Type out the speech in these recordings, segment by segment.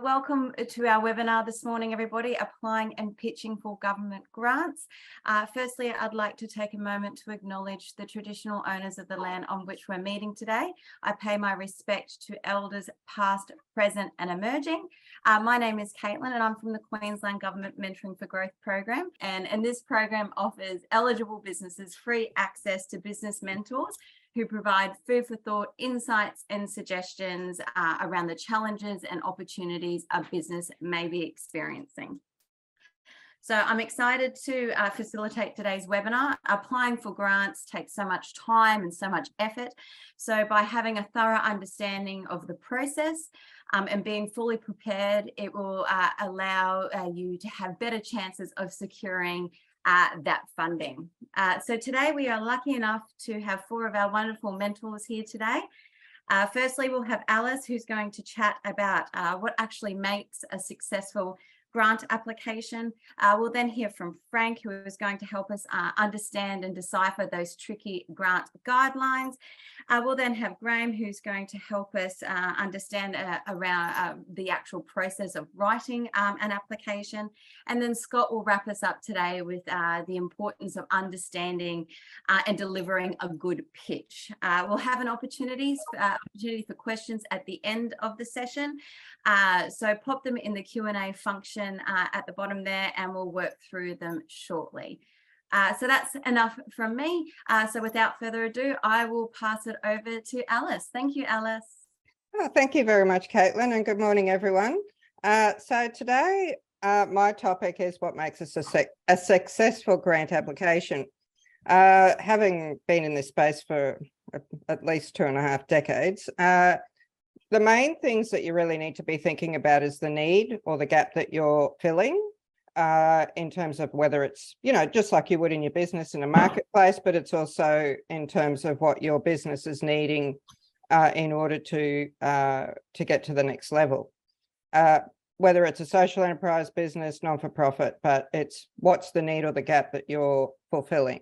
Welcome to our webinar this morning, everybody, applying and pitching for government grants. Firstly, I'd like to take a moment to acknowledge the traditional owners of the land on which we're meeting today. I pay my respect to elders past, present and emerging. My name is Caitlin and I'm from the Queensland Government Mentoring for Growth program. And this program offers eligible businesses free access to business mentors who provide food for thought, insights and suggestions around the challenges and opportunities a business may be experiencing. So I'm excited to facilitate today's webinar. Applying for grants takes so much time and so much effort. So by having a thorough understanding of the process and being fully prepared, it will allow you to have better chances of securing that funding. So today we are lucky enough to have four of our wonderful mentors here today. Firstly, we'll have Alice, who's going to chat about what actually makes a successful grant application. We'll then hear from Frank, who is going to help us understand and decipher those tricky grant guidelines. We'll then have Graham, who's going to help us understand around the actual process of writing an application. And then Scott will wrap us up today with the importance of understanding and delivering a good pitch. We'll have an opportunity for questions at the end of the session. So pop them in the Q&A function at the bottom there and we'll work through them shortly. So that's enough from me. So without further ado, I will pass it over to Alice. Thank you, Alice. Oh, thank you very much, Caitlin, and good morning, everyone. So today, my topic is what makes a successful grant application. Having been in this space for at least 2.5 decades, the main things that you really need to be thinking about is the need or the gap that you're filling in terms of whether it's, just like you would in your business in a marketplace, but it's also in terms of what your business is needing in order to get to the next level. Whether it's a social enterprise business, non-for-profit, but it's what's the need or the gap that you're fulfilling.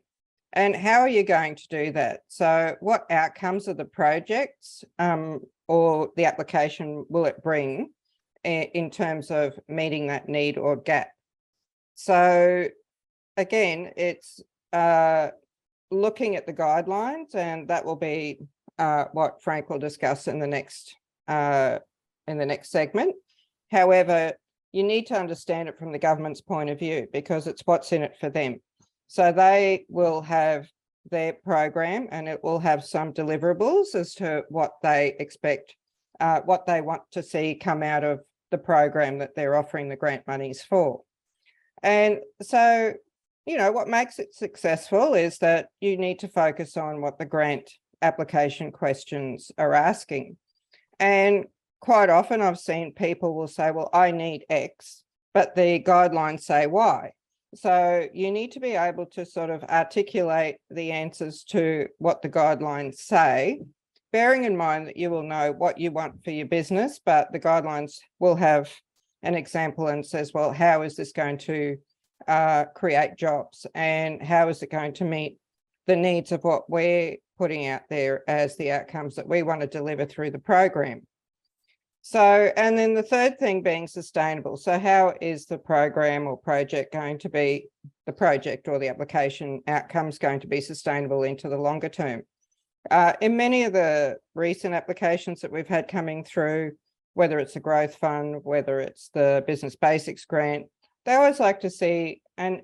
And how are you going to do that? So what outcomes of the projects or the application will it bring in terms of meeting that need or gap? So again, it's looking at the guidelines, and that will be what Frank will discuss in the next segment. However, you need to understand it from the government's point of view because it's what's in it for them. So they will have their program and it will have some deliverables as to what they expect, what they want to see come out of the program that they're offering the grant monies for. And so, what makes it successful is that you need to focus on what the grant application questions are asking. And quite often I've seen people will say, well, I need X, but the guidelines say Y. So you need to be able to sort of articulate the answers to what the guidelines say, bearing in mind that you will know what you want for your business, but the guidelines will have an example and says, well, how is this going to create jobs and how is it going to meet the needs of what we're putting out there as the outcomes that we want to deliver through the program. So, and then the third thing being sustainable. So how is the program or project going to be, the project or the application outcomes going to be sustainable into the longer term? In many of the recent applications that we've had coming through, whether it's a growth fund, whether it's the business basics grant, they always like to see, and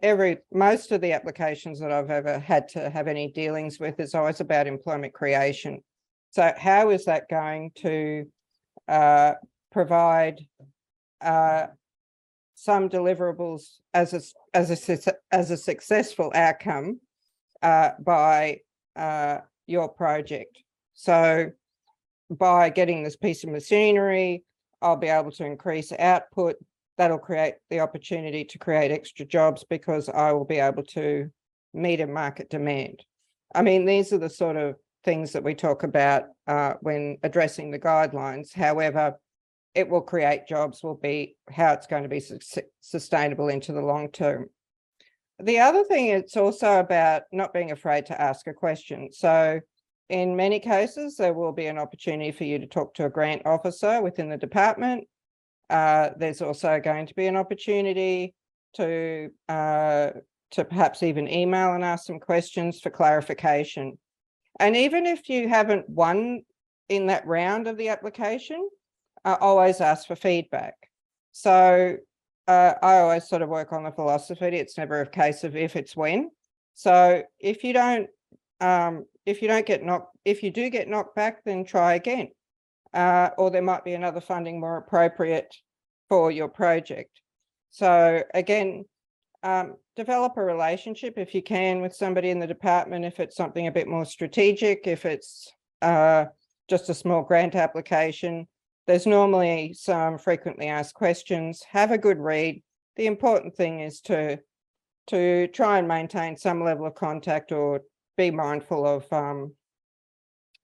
most of the applications that I've ever had to have any dealings with is always about employment creation. So how is that going to provide some deliverables as a successful outcome by your project? So by getting this piece of machinery, I'll be able to increase output. That'll create the opportunity to create extra jobs because I will be able to meet a market demand. I mean, these are the sort of things that we talk about when addressing the guidelines. However, it will create jobs, will be how it's going to be sustainable into the long term. The other thing, it's also about not being afraid to ask a question. So in many cases, there will be an opportunity for you to talk to a grant officer within the department there's also going to be an opportunity to perhaps even email and ask some questions for clarification. And even if you haven't won in that round of the application, always ask for feedback. So I always sort of work on the philosophy, it's never a case of if, it's when. So if you do get knocked back, then try again. Or there might be another funding more appropriate for your project. So again, develop a relationship if you can with somebody in the department, if it's something a bit more strategic, if it's just a small grant application. There's normally some frequently asked questions. Have a good read. The important thing is to try and maintain some level of contact, or be mindful of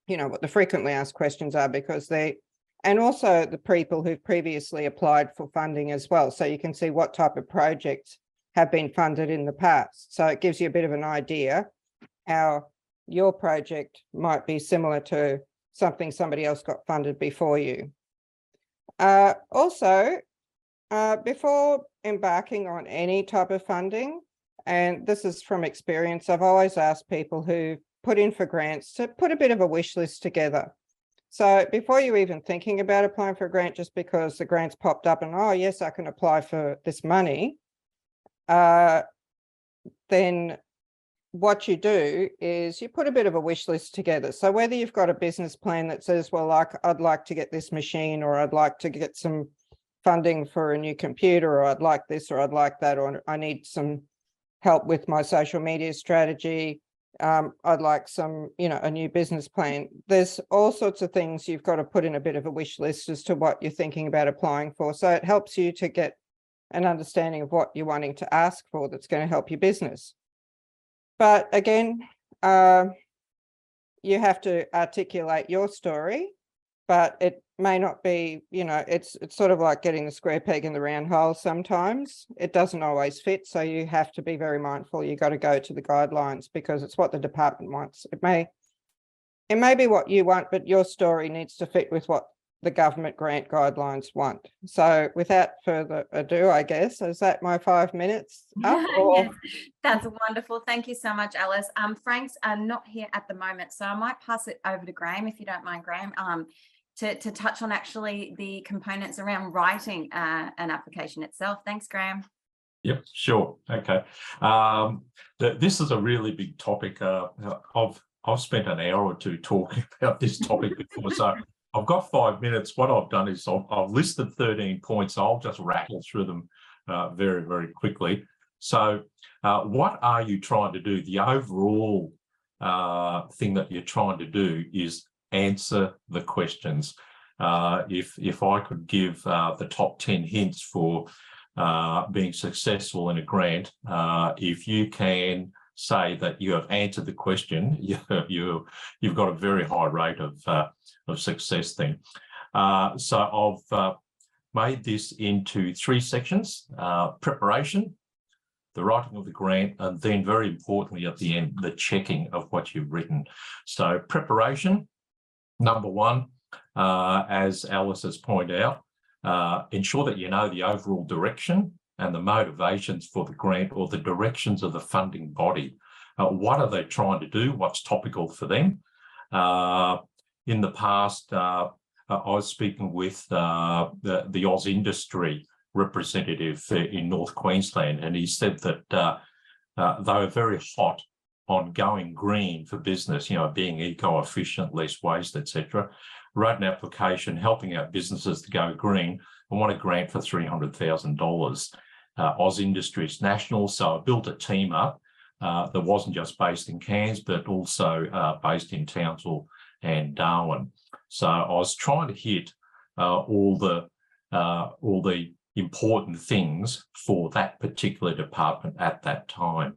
what the frequently asked questions are, because and also the people who've previously applied for funding as well. So you can see what type of projects have been funded in the past. So it gives you a bit of an idea how your project might be similar to something somebody else got funded before you. Also, before embarking on any type of funding, and this is from experience, I've always asked people who put in for grants to put a bit of a wish list together. So before you're even thinking about applying for a grant, just because the grant's popped up and, oh yes, I can apply for this money, then what you do is you put a bit of a wish list together. So whether you've got a business plan that says, well, I'd like to get this machine, or I'd like to get some funding for a new computer, or I'd like this, or I'd like that, or I need some help with my social media strategy, I'd like some, a new business plan. There's all sorts of things you've got to put in a bit of a wish list as to what you're thinking about applying for. So it helps you to get an understanding of what you're wanting to ask for that's going to help your business. But again, you have to articulate your story, but it may not be, it's sort of like getting the square peg in the round hole. Sometimes it doesn't always fit. So you have to be very mindful. You got to go to the guidelines, because it's what the department wants. It may be what you want, but your story needs to fit with what the government grant guidelines want. So without further ado, I guess, is that my 5 minutes up? Yes, that's wonderful. Thank you so much, Alice. Frank's not here at the moment, so I might pass it over to Graham, if you don't mind, Graham, to touch on actually the components around writing an application itself. Thanks, Graham. Yep, sure. Okay. This is a really big topic. I've spent an hour or two talking about this topic before, so I've got 5 minutes. What I've done is I've listed 13 points. I'll just rattle through them very, very quickly. So what are you trying to do? The overall thing that you're trying to do is answer the questions. If I could give the top 10 hints for being successful in a grant, if you can say that you have answered the question, you've got a very high rate of success then. So I've made this into 3 sections: preparation, the writing of the grant, and then very importantly at the end, the checking of what you've written. So preparation, number 1, as Alice has pointed out, ensure that you know the overall direction and the motivations for the grant, or the directions of the funding body. What are they trying to do? What's topical for them? In the past, I was speaking with the Oz industry representative in North Queensland, and he said that they were very hot on going green for business, being eco-efficient, less waste, etc. Wrote an application helping out businesses to go green and want a grant for $300,000. Oz Industries National, so I built a team up that wasn't just based in Cairns, but also based in Townsville and Darwin. So I was trying to hit all the important things for that particular department at that time.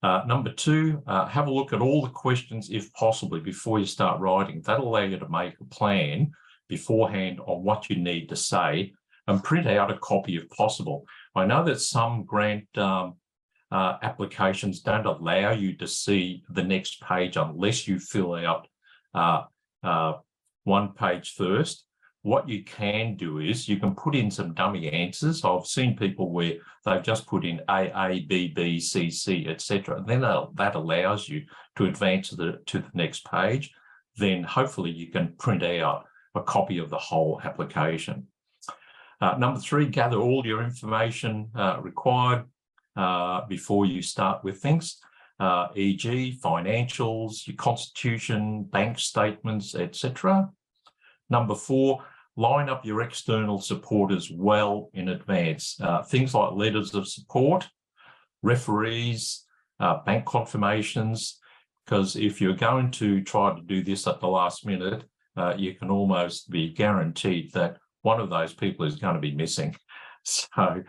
Number 2, have a look at all the questions, if possible, before you start writing. That'll allow you to make a plan beforehand on what you need to say, and print out a copy if possible. I know that some grant applications don't allow you to see the next page unless you fill out one page first. what you can do is you can put in some dummy answers. I've seen people where they've just put in A, B, B, C, C, etc. And then that allows you to advance to the next page. Then hopefully you can print out a copy of the whole application. Number 3, gather all your information required before you start with things, e.g. financials, your constitution, bank statements, etc. Number 4, line up your external supporters well in advance. Things like letters of support, referees, bank confirmations, because if you're going to try to do this at the last minute, you can almost be guaranteed that one of those people is going to be missing. So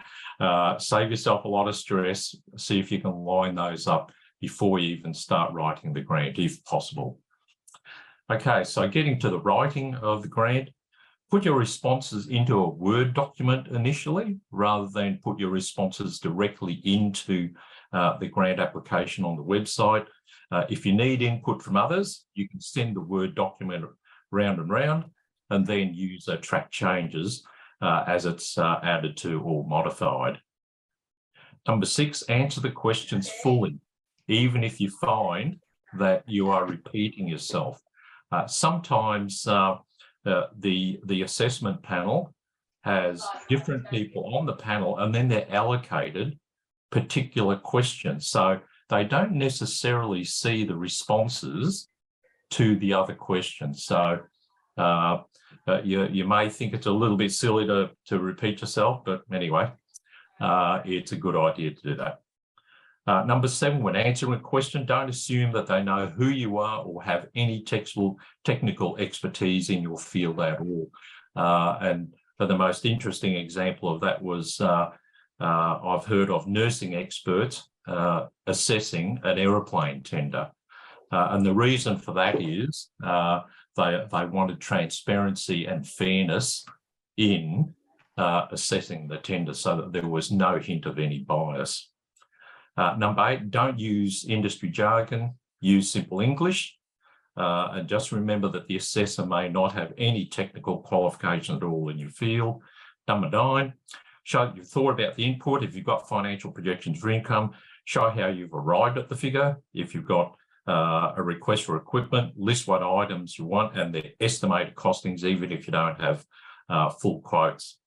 save yourself a lot of stress. See if you can line those up before you even start writing the grant, if possible. Okay, so getting to the writing of the grant, put your responses into a Word document initially, rather than put your responses directly into the grant application on the website. If you need input from others, you can send the Word document round and round, and then use track changes as it's added to or modified. Number 6, answer the questions fully, even if you find that you are repeating yourself. Sometimes the assessment panel has different people on the panel, and then they're allocated particular questions. So they don't necessarily see the responses to the other questions. So you may think it's a little bit silly to repeat yourself, but anyway, it's a good idea to do that. Number 7, when answering a question, don't assume that they know who you are or have any technical expertise in your field at all. And the most interesting example of that was I've heard of nursing experts assessing an aeroplane tender. And the reason for that is they wanted transparency and fairness in assessing the tender, so that there was no hint of any bias. Number 8, don't use industry jargon, use simple English. And just remember that the assessor may not have any technical qualification at all in your field. Number 9, show that you've thought about the input. If you've got financial projections for income, show how you've arrived at the figure. If you've got a request for equipment, list what items you want and their estimated costings, even if you don't have full quotes.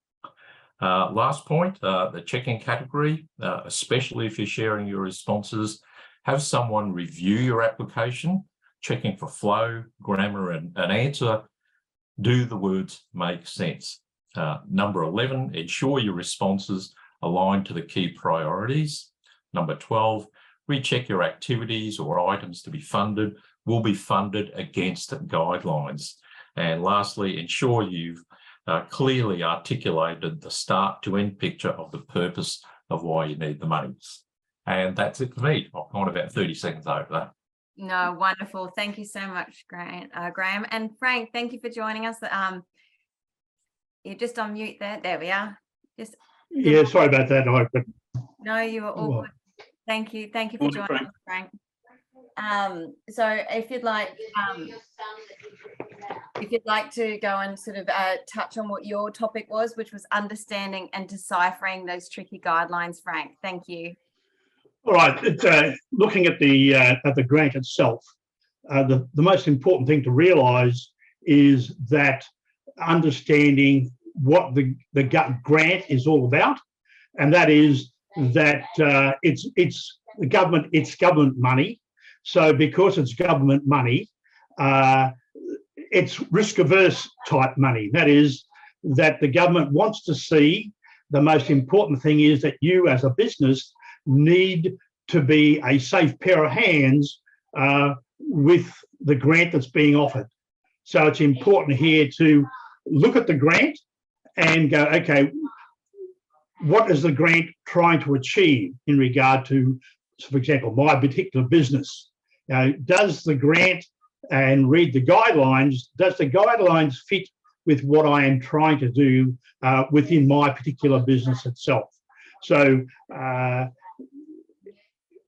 Last point, the checking category, especially if you're sharing your responses, have someone review your application, checking for flow, grammar, and answer. Do the words make sense? Number 11, ensure your responses align to the key priorities. Number 12, recheck your activities or items to be funded will be funded against guidelines. And lastly, ensure you've clearly articulated the start to end picture of the purpose of why you need the money. And that's it for me. I've gone about 30 seconds over that. No, wonderful. Thank you so much, Graham. And Frank, thank you for joining us. You're just on mute there. There we are. Yeah, sorry about that. No, you were all good. Thank you. Thank you for joining us, Frank. So if you'd like to go and sort of touch on what your topic was, which was understanding and deciphering those tricky guidelines, Frank. Thank you. All right. Looking at the grant itself, the most important thing to realise is that understanding what the grant is all about, and that is that it's government money. So because it's government money, it's risk-averse type money. That is, that the government wants to see, the most important thing is that you as a business need to be a safe pair of hands with the grant that's being offered. So it's important here to look at the grant and go, okay, what is the grant trying to achieve in regard to, for example, my particular business? Does the grant, and read the guidelines, does the guidelines fit with what I am trying to do within my particular business itself? So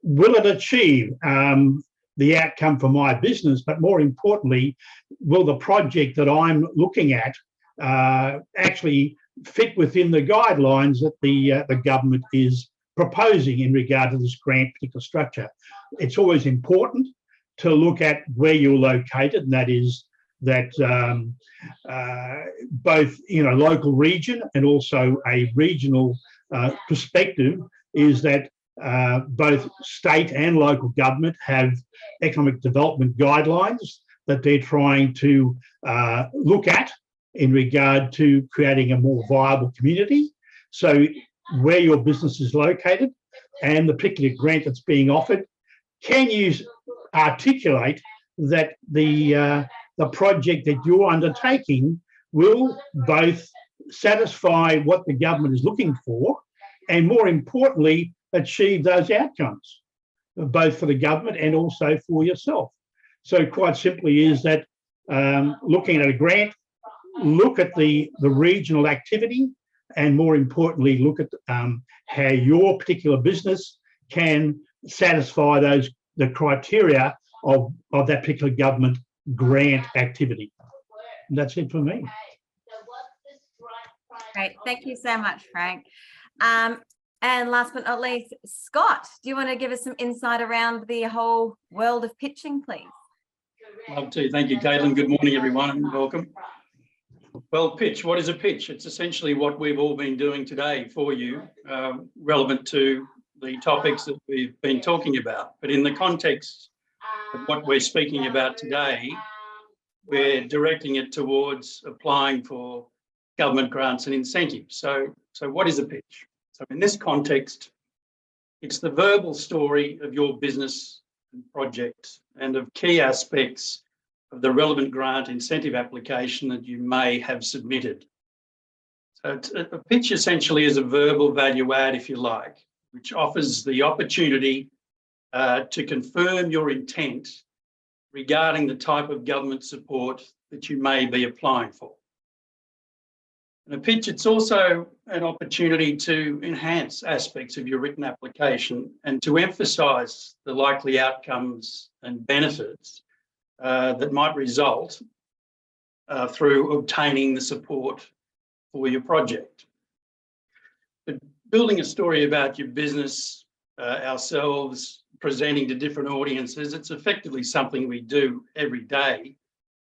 will it achieve the outcome for my business, but more importantly, will the project that I'm looking at actually fit within the guidelines that the government is proposing in regard to this grant particular structure. It's always important to look at where you're located, and that is that both in a local region and also a regional perspective is that both state and local government have economic development guidelines that they're trying to look at in regard to creating a more viable community. So where your business is located and the particular grant that's being offered, can you articulate that the project that you're undertaking will both satisfy what the government is looking for and, more importantly, achieve those outcomes, both for the government and also for yourself. So quite simply is that looking at a grant, look at the regional activity, and more importantly, look at how your particular business can satisfy the criteria of that particular government grant activity. And that's it for me. Great, thank you so much, Frank. And last but not least, Scott, do you want to give us some insight around the whole world of pitching, please? Love to. Thank you, Caitlin. Good morning, everyone, and welcome. Well, pitch. What is a pitch? It's essentially what we've all been doing today for you, relevant to the topics that we've been talking about. But in the context of what we're speaking about today, we're directing it towards applying for government grants and incentives. So what is a pitch? So in this context, it's the verbal story of your business and project and of key aspects of the relevant grant incentive application that you may have submitted. So a pitch essentially is a verbal value add, if you like, which offers the opportunity to confirm your intent regarding the type of government support that you may be applying for. And a pitch, it's also an opportunity to enhance aspects of your written application and to emphasise the likely outcomes and benefits that might result through obtaining the support for your project. But building a story about your business, ourselves, presenting to different audiences, it's effectively something we do every day,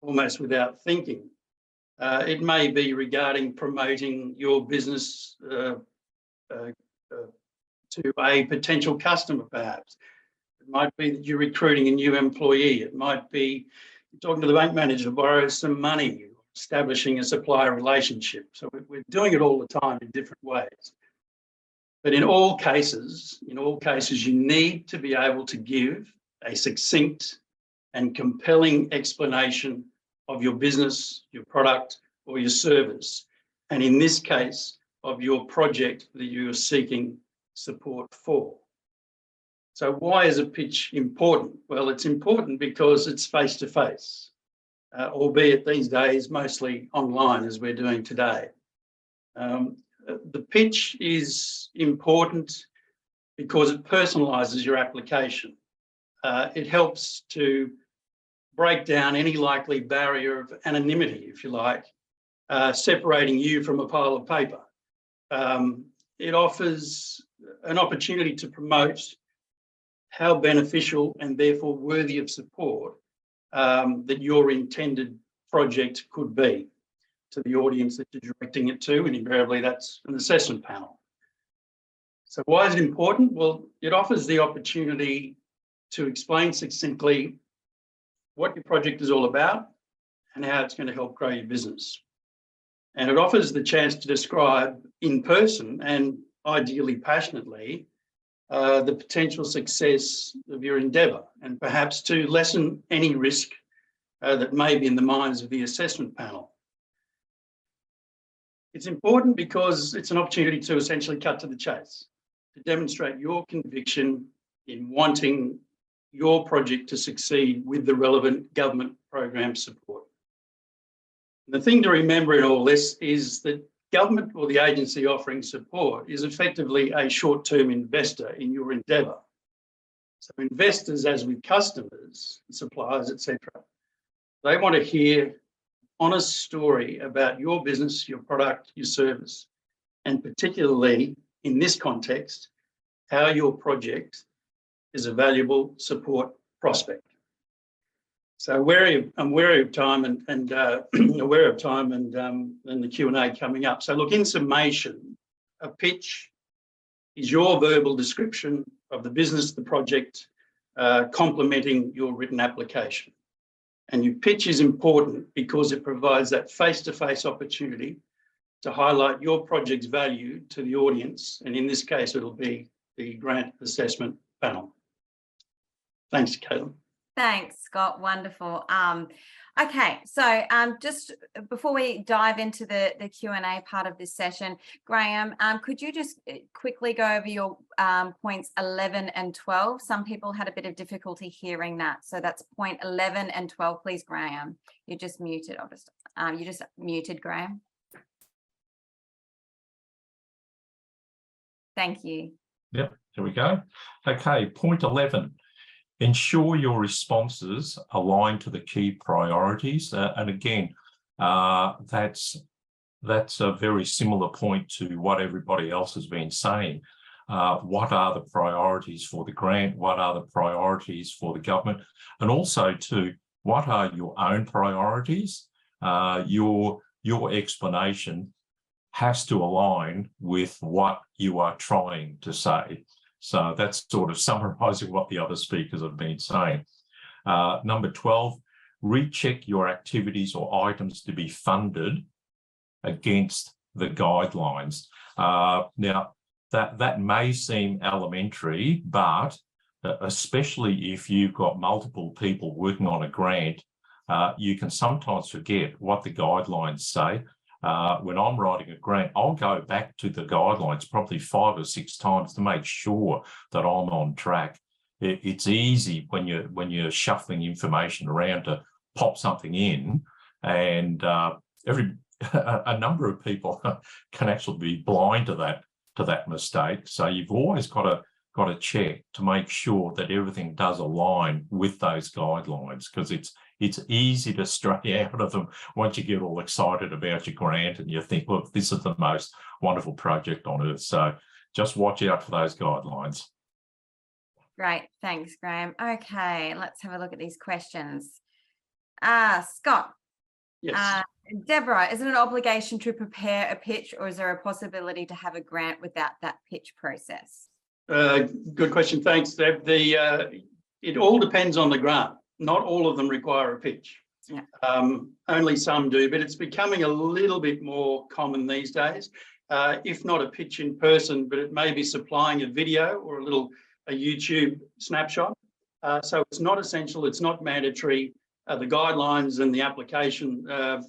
almost without thinking. It may be regarding promoting your business to a potential customer, perhaps. It might be that you're recruiting a new employee. It might be talking to the bank manager to borrow some money, establishing a supplier relationship. So we're doing it all the time in different ways. But in all cases, you need to be able to give a succinct and compelling explanation of your business, your product, or your service, and in this case, of your project that you are seeking support for. So why is a pitch important? Well, it's important because it's face-to-face, albeit these days mostly online, as we're doing today. The pitch is important because it personalises your application. It helps to break down any likely barrier of anonymity, if you like, separating you from a pile of paper. It offers an opportunity to promote how beneficial and therefore worthy of support that your intended project could be to the audience that you're directing it to, and invariably that's an assessment panel. So why is it important? Well, it offers the opportunity to explain succinctly what your project is all about and how it's going to help grow your business. And it offers the chance to describe in person and ideally passionately the potential success of your endeavour and perhaps to lessen any risk that may be in the minds of the assessment panel. It's important because it's an opportunity to essentially cut to the chase, to demonstrate your conviction in wanting your project to succeed with the relevant government program support. And the thing to remember in all this is that government or the agency offering support is effectively a short-term investor in your endeavour. So investors, as with customers, suppliers, etc., they want to hear honest story about your business, your product, your service, and particularly in this context, how your project is a valuable support prospect. So I'm wary of time and aware of time and the Q&A coming up. So look, in summation, a pitch is your verbal description of the business, the project, complementing your written application. And your pitch is important because it provides that face-to-face opportunity to highlight your project's value to the audience. And in this case, it'll be the grant assessment panel. Thanks, Caitlin. Thanks, Scott. Wonderful. Okay, so just before we dive into the Q&A part of this session, Graham, could you just quickly go over your points 11 and 12? Some people had a bit of difficulty hearing that. So that's point 11 and 12, please, Graham. You're just muted, obviously. You just muted, Graham. Thank you. Yep, here we go. Okay, point 11. Ensure your responses align to the key priorities. And again, that's a very similar point to what everybody else has been saying. What are the priorities for the grant? What are the priorities for the government? And also to what are your own priorities? Your explanation has to align with what you are trying to say. So that's sort of summarising what the other speakers have been saying. Number 12, recheck your activities or items to be funded against the guidelines. Now, that may seem elementary, but especially if you've got multiple people working on a grant, you can sometimes forget what the guidelines say. When I'm writing a grant, I'll go back to the guidelines probably 5 or 6 times to make sure that I'm on track. It's easy when you're shuffling information around to pop something in, and a number of people can actually be blind to that mistake. So you've always got to check to make sure that everything does align with those guidelines, because it's easy to stray out of them once you get all excited about your grant and you think, look, this is the most wonderful project on earth. So just watch out for those guidelines. Great. Thanks, Graham. Okay, let's have a look at these questions. Scott. Yes. Deborah, is it an obligation to prepare a pitch, or is there a possibility to have a grant without that pitch process? Good question. Thanks, Deb. It all depends on the grant. Not all of them require a pitch. Yeah. Only some do, but it's becoming a little bit more common these days. If not a pitch in person, but it may be supplying a video or a YouTube snapshot. So it's not essential. It's not mandatory. The guidelines and the application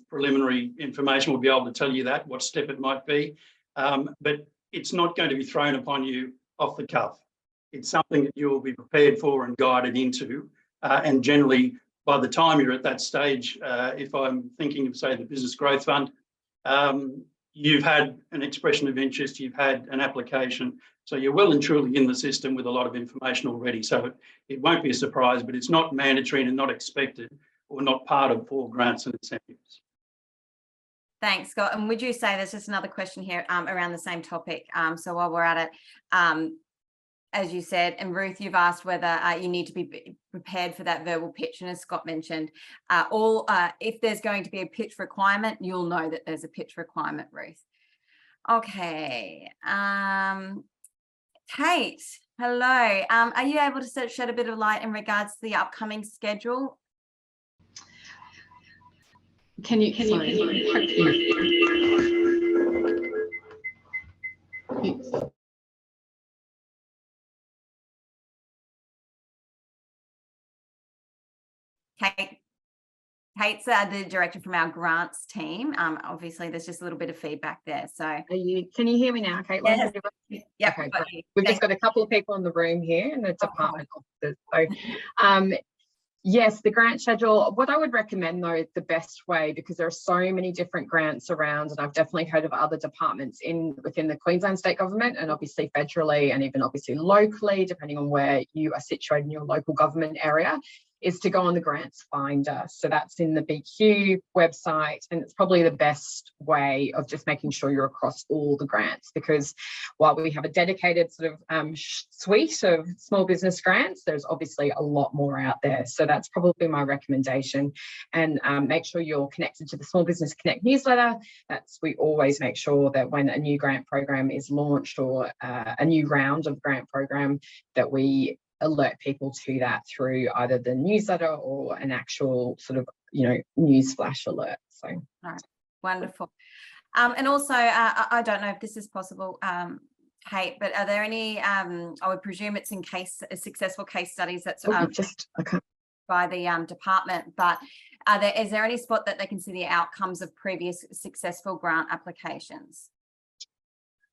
preliminary information will be able to tell you that, what step it might be. But it's not going to be thrown upon you off the cuff. It's something that you will be prepared for and guided into. And generally, by the time you're at that stage, if I'm thinking of, say, the Business Growth Fund, you've had an expression of interest, you've had an application, so you're well and truly in the system with a lot of information already. So it won't be a surprise, but it's not mandatory and not expected or not part of all grants and incentives. Thanks, Scott. And would you say, there's just another question here around the same topic. So while we're at it, as you said, and Ruth, you've asked whether you need to be prepared for that verbal pitch. And as Scott mentioned, if there's going to be a pitch requirement, you'll know that there's a pitch requirement, Ruth. Okay. Kate, hello. Are you able to shed a bit of light in regards to the upcoming schedule? Can you Kate's the director from our grants team. Obviously, there's just a little bit of feedback there. So, can you hear me now, Caitlin? Yes. Yep, okay, great. We've just got a couple of people in the room here and the department officers. So, yes, the grant schedule. What I would recommend, though, the best way, because there are so many different grants around, and I've definitely heard of other departments within the Queensland state government, and obviously federally, and even obviously locally, depending on where you are situated in your local government area, is to go on the grants finder. So that's in the BQ website, and it's probably the best way of just making sure you're across all the grants, because while we have a dedicated sort of suite of small business grants, there's obviously a lot more out there. So that's probably my recommendation. And make sure you're connected to the Small Business Connect newsletter. We always make sure that when a new grant program is launched, or a new round of grant program, that we alert people to that through either the newsletter or an actual sort of, news flash alert. So, all right, wonderful. And also, I don't know if this is possible, Kate, but are there any, I would presume it's in successful case studies that's by the department, but is there any spot that they can see the outcomes of previous successful grant applications?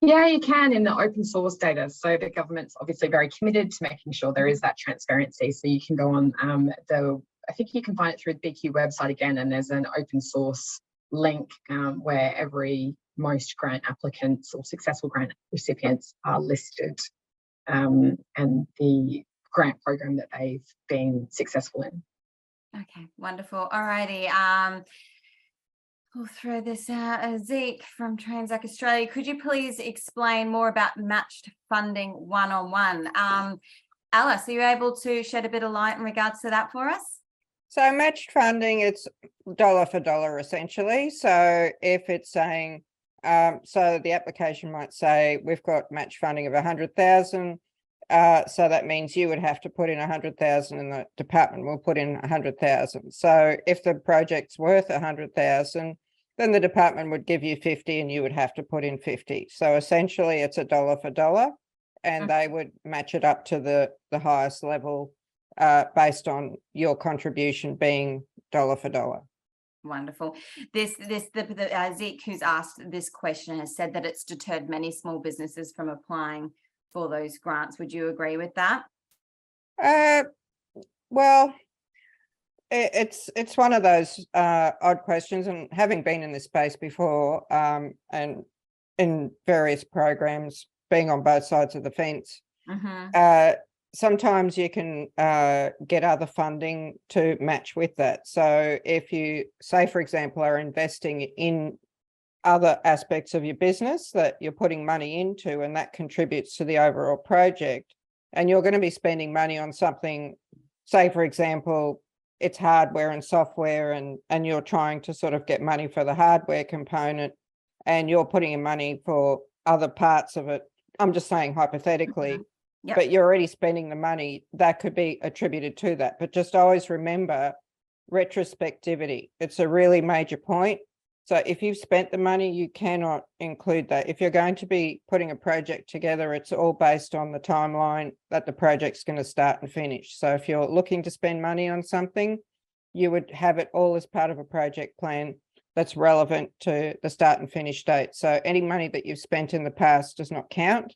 Yeah, you can in the open source data. So the government's obviously very committed to making sure there is that transparency. So you can go on I think you can find it through the BQ website again, and there's an open source link where most grant applicants or successful grant recipients are listed, and the grant program that they've been successful in. Okay, wonderful. All righty. We'll throw this out. Zeke from Transact Australia, could you please explain more about matched funding one-on-one? Alice, are you able to shed a bit of light in regards to that for us? So matched funding, it's dollar for dollar essentially. So if it's saying, so the application might say, we've got match funding of 100,000. So that means you would have to put in 100,000 and the department will put in 100,000. So if the project's worth 100,000, then the department would give you 50 and you would have to put in 50. So essentially it's a dollar for dollar, and they would match it up to the highest level based on your contribution being dollar for dollar. Wonderful. Zeke, who's asked this question, has said that it's deterred many small businesses from applying for those grants. Would you agree with that? Well, it's one of those odd questions, and having been in this space before, and in various programs, being on both sides of the fence, sometimes you can get other funding to match with that. So if you say, for example, are investing in other aspects of your business that you're putting money into, and that contributes to the overall project, and you're going to be spending money on something, say, for example, it's hardware and software, and you're trying to sort of get money for the hardware component, and you're putting in money for other parts of it. I'm just saying hypothetically, but you're already spending the money, that could be attributed to that. But just always remember retrospectivity. It's a really major point. So if you've spent the money, you cannot include that. If you're going to be putting a project together, it's all based on the timeline that the project's going to start and finish. So if you're looking to spend money on something, you would have it all as part of a project plan that's relevant to the start and finish date. So any money that you've spent in the past does not count.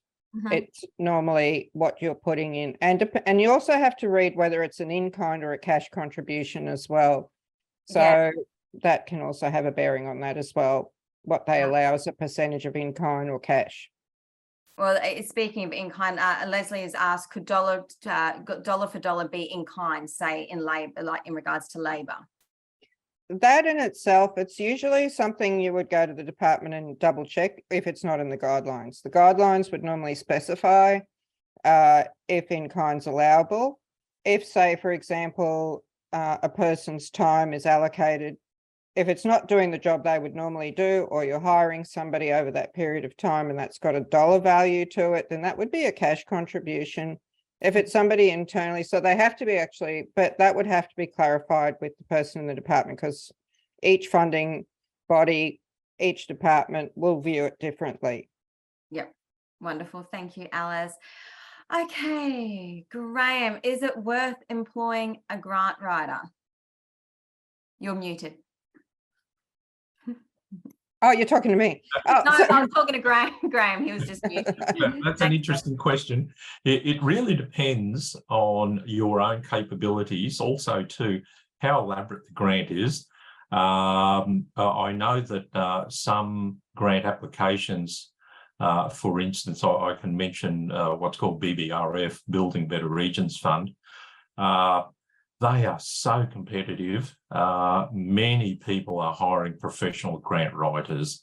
It's normally what you're putting in. And you also have to read whether it's an in-kind or a cash contribution as well. So that can also have a bearing on that as well, what they allow as a percentage of in-kind or cash. Well, speaking of in-kind, Leslie has asked, could dollar for dollar be in-kind, say in labour, like in regards to labour? That in itself, it's usually something you would go to the department and double check if it's not in the guidelines. The guidelines would normally specify if in-kind's allowable. If, say, for example, a person's time is allocated, if it's not doing the job they would normally do, or you're hiring somebody over that period of time and that's got a dollar value to it, then that would be a cash contribution. If it's somebody internally, so they have to be actually, but that would have to be clarified with the person in the department, because each funding body, each department will view it differently. Yep. Wonderful. Thank you, Alice. Okay, Graham, is it worth employing a grant writer? You're muted. Oh, you're talking to me. Oh, no, I was talking to Graham. He was just muted. That's an interesting question. It really depends on your own capabilities, also to how elaborate the grant is. I know that some grant applications, for instance, I can mention what's called BBRF, Building Better Regions Fund. they are so competitive. Many people are hiring professional grant writers.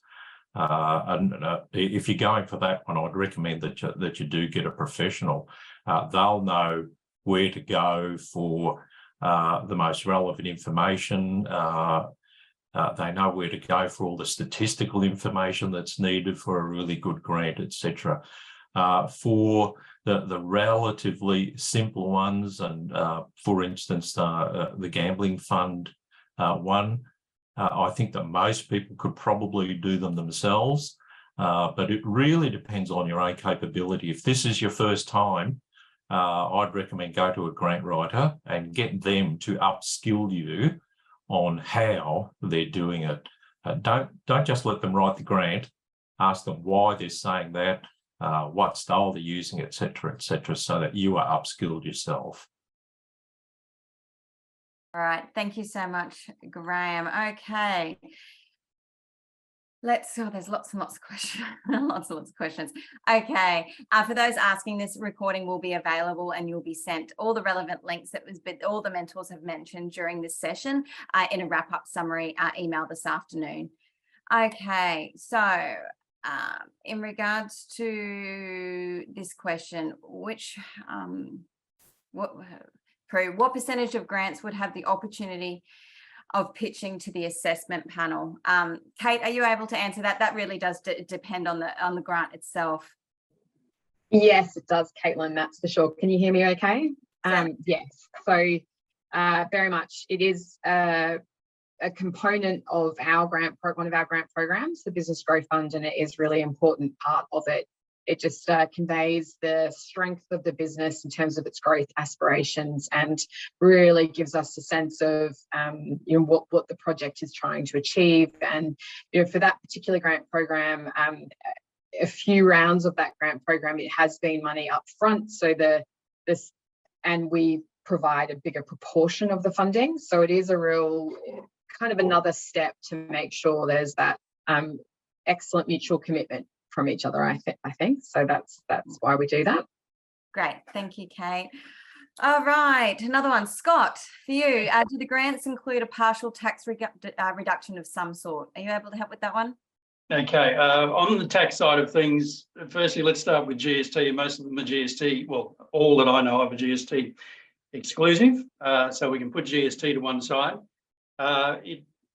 And if you're going for that one, I'd recommend that you do get a professional. They'll know where to go for the most relevant information. They know where to go for all the statistical information that's needed for a really good grant, etc. For the relatively simple ones, and for instance, the gambling fund one, I think that most people could probably do them themselves, but it really depends on your own capability. If this is your first time, I'd recommend go to a grant writer and get them to upskill you on how they're doing it. Don't just let them write the grant. Ask them why they're saying that, what style they're using, etc., so that you are upskilled yourself. All right, thank you so much, Graham. Okay, there's lots and lots of questions, lots and lots of questions. Okay, for those asking, this recording will be available and you'll be sent all the relevant links that all the mentors have mentioned during this session in a wrap-up summary email this afternoon. Okay, so in regards to this question, what percentage of grants would have the opportunity of pitching to the assessment panel? Kate, are you able to answer that? That really does depend on the grant itself. Yes, it does, Caitlin, that's for sure. Can you hear me okay? Yes, so very much it is a component of one of our grant programs, the Business Growth Fund, and it is really important part of it. It just conveys the strength of the business in terms of its growth aspirations, and really gives us a sense of what the project is trying to achieve. And for that particular grant program, a few rounds of that grant program, it has been money up front, so and we provide a bigger proportion of the funding. So it is a real kind of another step to make sure there's that excellent mutual commitment from each other, I think. So that's why we do that. Great, thank you, Kate. All right, another one, Scott, for you. Do the grants include a partial tax reduction of some sort? Are you able to help with that one? Okay, on the tax side of things, firstly, let's start with GST. Most of them are GST, well, all that I know of are GST exclusive, so we can put GST to one side.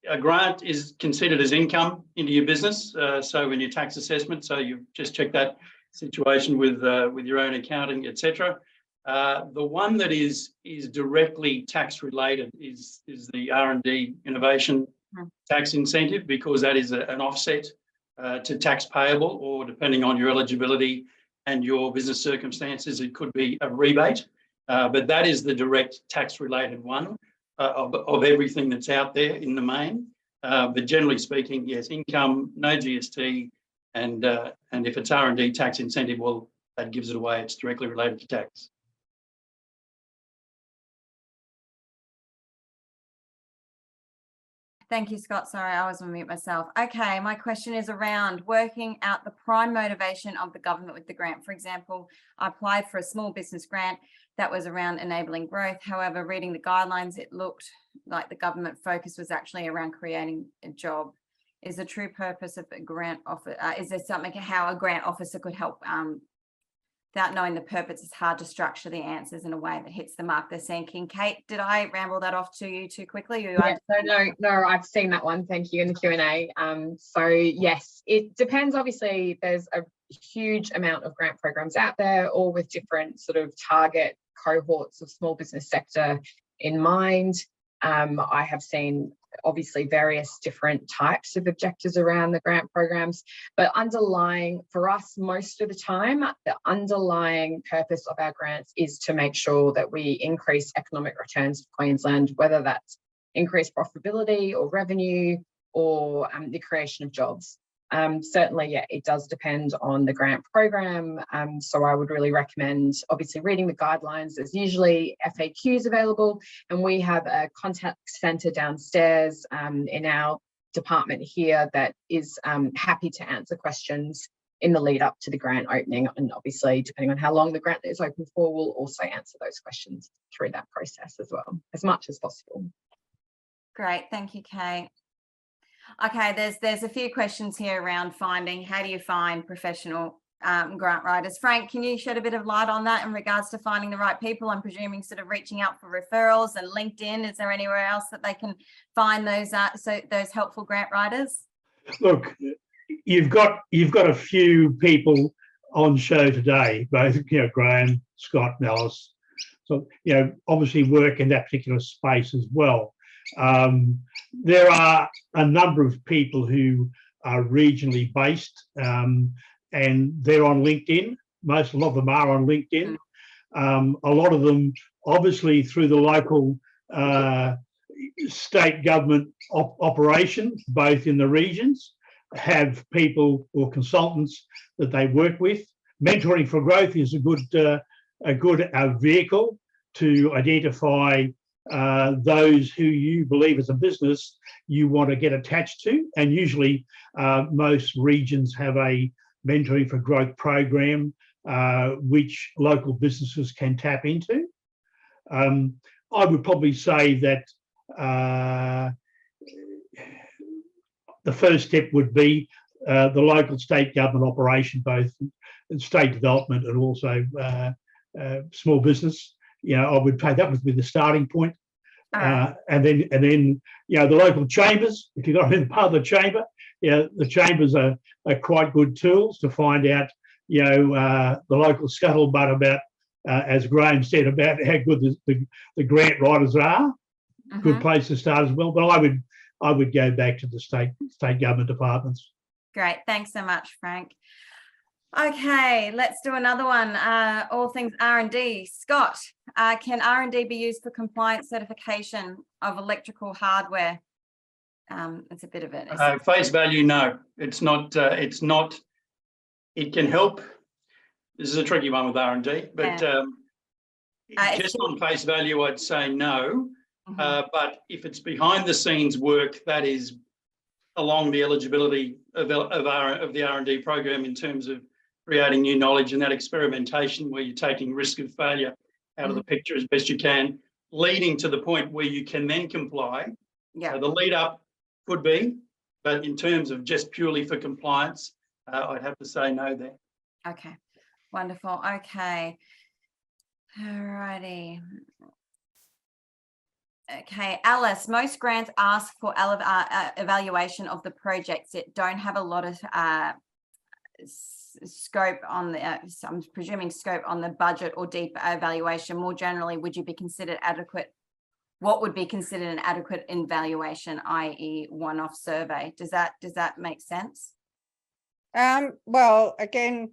A grant is considered as income into your business, so in your tax assessment, so you just check that situation with your own accounting, etc. The one that is directly tax related is the R&D innovation tax incentive, because that is an offset to tax payable, or depending on your eligibility and your business circumstances, it could be a rebate. But that is the direct tax related one of everything that's out there in the main. But generally speaking, yes, income, no GST, and if it's R&D tax incentive, well, that gives it away. It's directly related to tax. Thank you, Scott. Sorry, I was on mute myself. Okay, my question is around working out the prime motivation of the government with the grant. For example, I applied for a small business grant that was around enabling growth. However, reading the guidelines, it looked like the government focus was actually around creating a job. Is the true purpose of a grant offer? Is there something how a grant officer could help? Without knowing the purpose, it's hard to structure the answers in a way that hits the mark they're seeking. Kate, did I ramble that off to you too quickly? Yeah, no, I've seen that one. Thank you in the Q&A. So yes, it depends. Obviously, there's a huge amount of grant programs out there, all with different sort of target cohorts of small business sector in mind. I have seen obviously various different types of objectives around the grant programs, but underlying for us most of the time, the underlying purpose of our grants is to make sure that we increase economic returns for Queensland, whether that's increased profitability or revenue or the creation of jobs. Certainly, yeah, it does depend on the grant program. So I would really recommend obviously reading the guidelines. There's usually FAQs available, and we have a contact centre downstairs in our department here that is happy to answer questions in the lead up to the grant opening. And obviously, depending on how long the grant is open for, we'll also answer those questions through that process as well, as much as possible. Great, thank you, Kate. Okay, there's a few questions here around finding. How do you find professional grant writers? Frank, can you shed a bit of light on that in regards to finding the right people? I'm presuming sort of reaching out for referrals and LinkedIn. Is there anywhere else that they can find those those helpful grant writers? Look, you've got a few people on show today, both Graham, Scott, and Alice. So obviously work in that particular space as well. There are a number of people who are regionally based, and they're on LinkedIn. A lot of them are on LinkedIn. A lot of them, obviously, through the local state government operation, both in the regions, have people or consultants that they work with. Mentoring for Growth is a good vehicle to identify those who you believe as a business you want to get attached to, and usually most regions have a Mentoring for Growth program which local businesses can tap into. I would probably say that the first step would be the local state government operation, both state development and also small business. I would say that would be the starting point. And then the local chambers, if you've got in part of the chamber, the chambers are quite good tools to find out, the local scuttlebutt about, as Graham said, about how good the grant writers are. Good place to start as well. But I would go back to the state government departments. Great, thanks so much, Frank. Okay, let's do another one. All things R&D. Scott, can R&D be used for compliance certification of electrical hardware? It's a bit of it. Face value, no. It's not. It can help. This is a tricky one with R&D, but just on face value, I'd say no. But if it's behind the scenes work that is along the eligibility of the R&D program in terms of creating new knowledge and that experimentation where you're taking risk of failure out of the picture as best you can, leading to the point where you can then comply. The lead up could be, but in terms of just purely for compliance, I'd have to say no there. Okay, wonderful. Okay, all righty. Okay, Alice, most grants ask for evaluation of the projects that don't have a lot of scope on the, I'm presuming scope on the budget or deep evaluation. More generally, would you be considered adequate? What would be considered an adequate evaluation, i.e. one-off survey? Does that make sense? Well, again,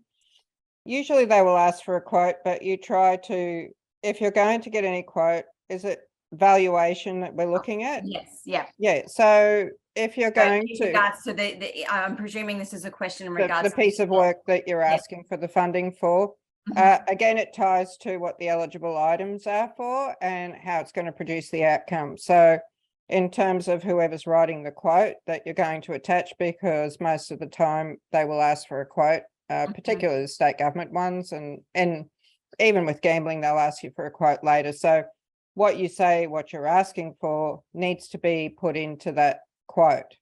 usually they will ask for a quote, but you try to, if you're going to get any quote, is it valuation that we're looking at? Yes, so if you're going in regards to the I'm presuming this is a question in regards to the piece of work that you're asking for the funding for. Again, it ties to what the eligible items are for and how it's going to produce the outcome. So in terms of whoever's writing the quote that you're going to attach, because most of the time they will ask for a quote, particularly the state government ones, and even with gambling, they'll ask you for a quote later. So what you say, what you're asking for, needs to be put into that quote.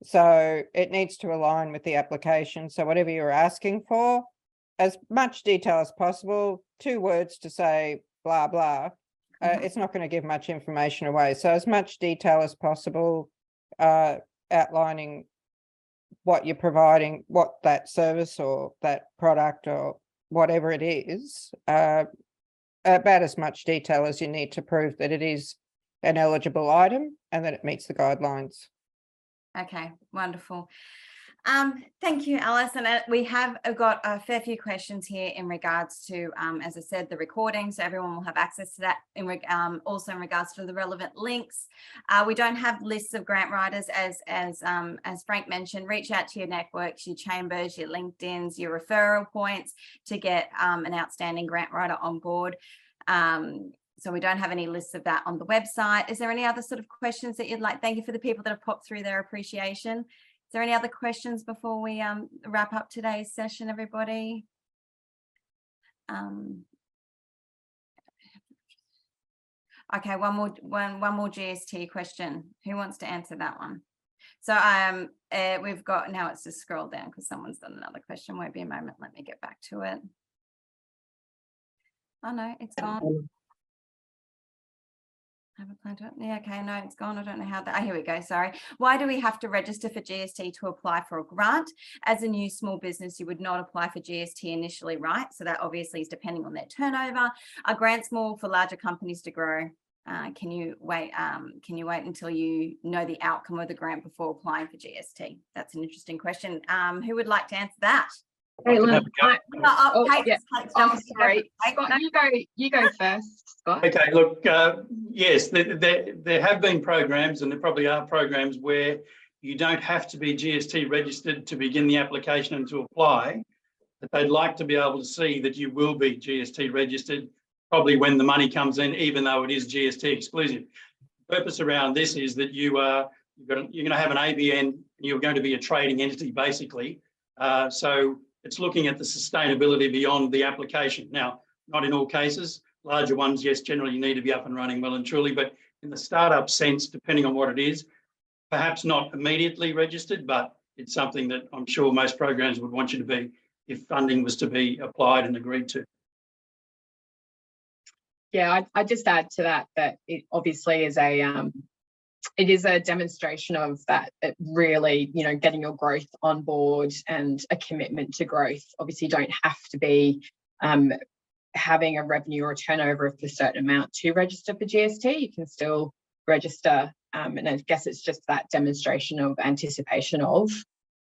So it needs to align with the application. So whatever you're asking for, as much detail as possible, 2 words to say blah, blah, it's not going to give much information away. So as much detail as possible, outlining what you're providing, what that service or that product or whatever it is, about as much detail as you need to prove that it is an eligible item and that it meets the guidelines. Okay, wonderful. Thank you, Alice. And we have got a fair few questions here in regards to, as I said, the recording, so everyone will have access to that. Also in regards to the relevant links. We don't have lists of grant writers, as Frank mentioned. Reach out to your networks, your chambers, your LinkedIn's, your referral points to get an outstanding grant writer on board. So we don't have any lists of that on the website. Is there any other sort of questions that you'd like? Thank you for the people that have popped through their appreciation. Is there any other questions before we wrap up today's session, everybody? Okay, one more GST question. Who wants to answer that one? So we've got, now it's just scrolled down because someone's done another question. Won't be a moment. Let me get back to it. Oh no, it's gone. I have a plan to it. Yeah, okay, no, it's gone. I don't know how that. Oh, here we go. Sorry. Why do we have to register for GST to apply for a grant? As a new small business, you would not apply for GST initially, right? So that obviously is depending on their turnover. Are grants more for larger companies to grow? Can you wait until you know the outcome of the grant before applying for GST? That's an interesting question. Who would like to answer that? Caitlin, Sorry. Scott, you go first, Scott. Okay, look, yes, there have been programs, and there probably are programs where you don't have to be GST registered to begin the application and to apply, but they'd like to be able to see that you will be GST registered probably when the money comes in, even though it is GST exclusive. The purpose around this is that you're going to have an ABN, and you're going to be a trading entity basically. So it's looking at the sustainability beyond the application. Now, not in all cases. Larger ones, yes, generally you need to be up and running well and truly, but in the startup sense, depending on what it is, perhaps not immediately registered, but it's something that I'm sure most programs would want you to be if funding was to be applied and agreed to. Yeah, I just add to that it obviously is it is a demonstration of that really, getting your growth on board and a commitment to growth. Obviously, you don't have to be having a revenue or a turnover of a certain amount to register for GST. You can still register, and I guess it's just that demonstration of anticipation of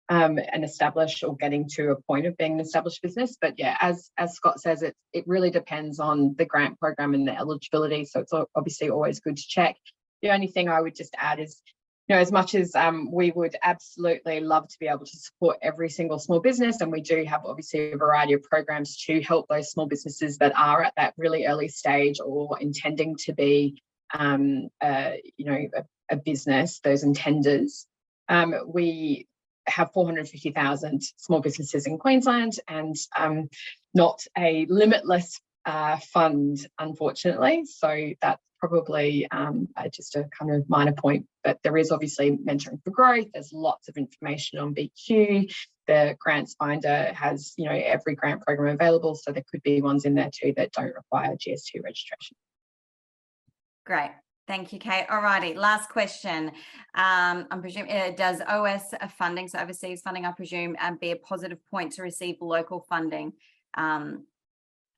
an established or getting to a point of being an established business. But yeah, as Scott says, it really depends on the grant program and the eligibility. So it's obviously always good to check. The only thing I would just add is, as much as we would absolutely love to be able to support every single small business, and we do have obviously a variety of programs to help those small businesses that are at that really early stage or intending to be, a business, those intenders. We have 450,000 small businesses in Queensland, and not a limitless fund, unfortunately. So that's probably just a kind of minor point, but there is obviously mentoring for growth. There's lots of information on BQ. The grants finder has, every grant program available. So there could be ones in there too that don't require GST registration. Great. Thank you, Kate. All righty. Last question. I'm presuming, does OS funding, so overseas funding, I presume, be a positive point to receive local funding?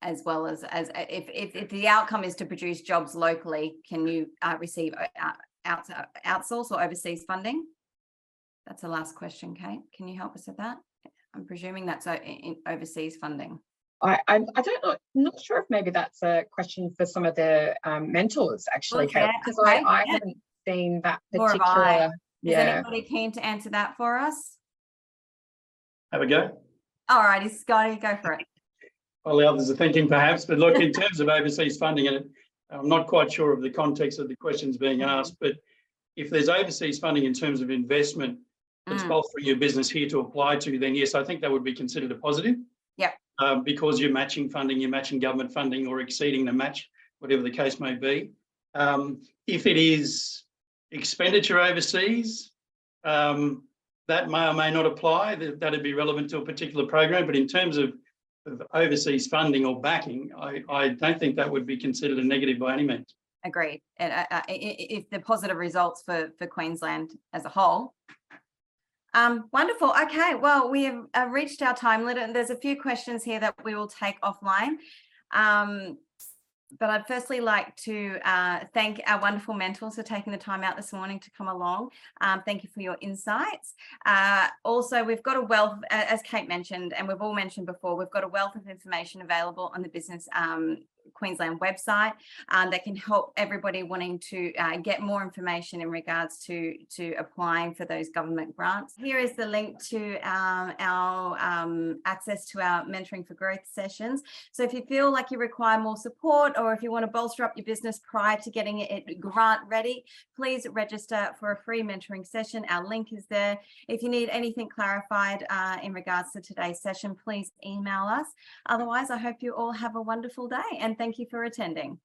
As well as if the outcome is to produce jobs locally, can you receive outsource or overseas funding? That's the last question, Kate. Can you help us with that? I'm presuming that's in overseas funding. I don't know. I'm not sure if maybe that's a question for some of the mentors, actually, Kate, because I haven't seen that particular. Is anybody keen to answer that for us? Have a go. All righty, Scotty, go for it. Well, the others are thinking perhaps, but look, in terms of overseas funding, and I'm not quite sure of the context of the questions being asked, but if there's overseas funding in terms of investment that's bolstering your business here to apply to, then yes, I think that would be considered a positive. Yeah. Because you're matching funding, you're matching government funding or exceeding the match, whatever the case may be. If it is expenditure overseas, that may or may not apply. That'd be relevant to a particular program, but in terms of overseas funding or backing, I don't think that would be considered a negative by any means. Agreed. If the positive results for Queensland as a whole. Wonderful. Okay, well, we have reached our time limit. There's a few questions here that we will take offline. But I'd firstly like to thank our wonderful mentors for taking the time out this morning to come along. Thank you for your insights. Also, we've got a wealth, as Kate mentioned, and we've all mentioned before, we've got a wealth of information available on the business Queensland website that can help everybody wanting to get more information in regards to applying for those government grants. Here is the link to our access to our Mentoring for Growth sessions. So if you feel like you require more support, or if you want to bolster up your business prior to getting it grant ready, please register for a free mentoring session. Our link is there. If you need anything clarified in regards to today's session, please email us. Otherwise, I hope you all have a wonderful day, and thank you for attending.